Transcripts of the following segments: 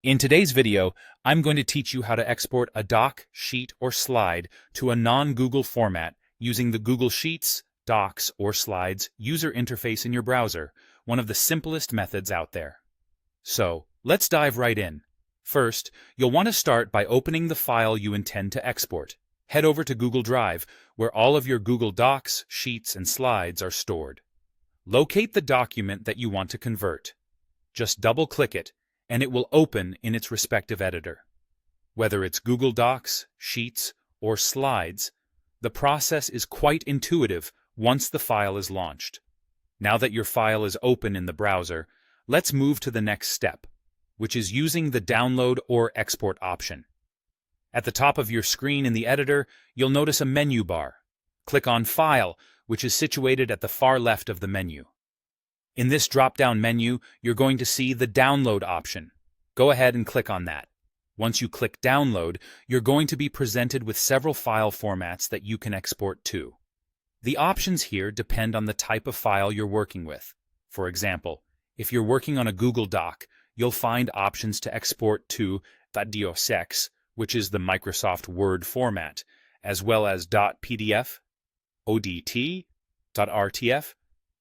In today's video, I'm going to teach you how to export a doc, sheet, or slide to a non-Google format using the Google Sheets, Docs, or Slides user interface in your browser, one of the simplest methods out there. So, let's dive right in. First, you'll want to start by opening the file you intend to export. Head over to Google Drive, where all of your Google Docs, Sheets, and Slides are stored. Locate the document that you want to convert. Just double-click it, and it will open in its respective editor. Whether it's Google Docs, Sheets, or Slides, the process is quite intuitive once the file is launched. Now that your file is open in the browser, let's move to the next step, which is using the download or export option. At the top of your screen in the editor, you'll notice a menu bar. Click on File, which is situated at the far left of the menu. In this drop-down menu, you're going to see the Download option. Go ahead and click on that. Once you click Download, you're going to be presented with several file formats that you can export to. The options here depend on the type of file you're working with. For example, if you're working on a Google Doc, you'll find options to export to .docx, which is the Microsoft Word format, as well as .pdf, .odt, .rtf,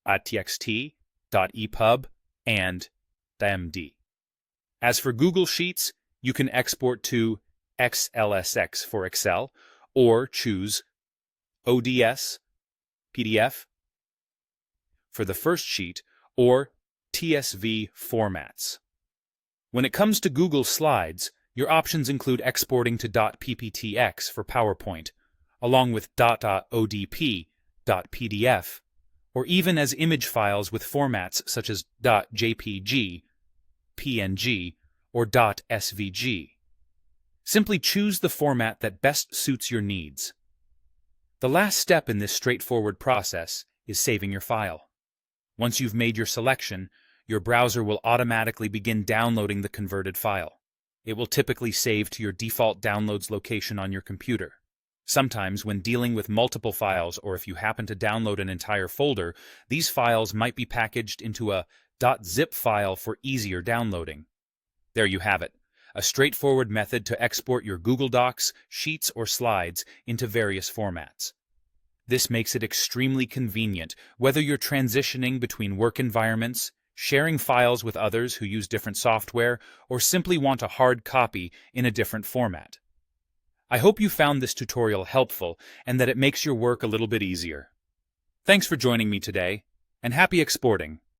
.txt, .epub, and .md. As for Google Sheets, you can export to XLSX for Excel, or choose ODS, PDF for the first sheet, or TSV formats. When it comes to Google Slides, your options include exporting to .pptx for PowerPoint, along with .odp, .pdf, or even as image files with formats such as .jpg, PNG, or .svg. Simply choose the format that best suits your needs. The last step in this straightforward process is saving your file. Once you've made your selection, your browser will automatically begin downloading the converted file. It will typically save to your default downloads location on your computer. Sometimes, when dealing with multiple files or if you happen to download an entire folder, these files might be packaged into a .zip file for easier downloading. There you have it, a straightforward method to export your Google Docs, Sheets, or Slides into various formats. This makes it extremely convenient whether you're transitioning between work environments, sharing files with others who use different software, or simply want a hard copy in a different format. I hope you found this tutorial helpful and that it makes your work a little bit easier. Thanks for joining me today, and happy exporting!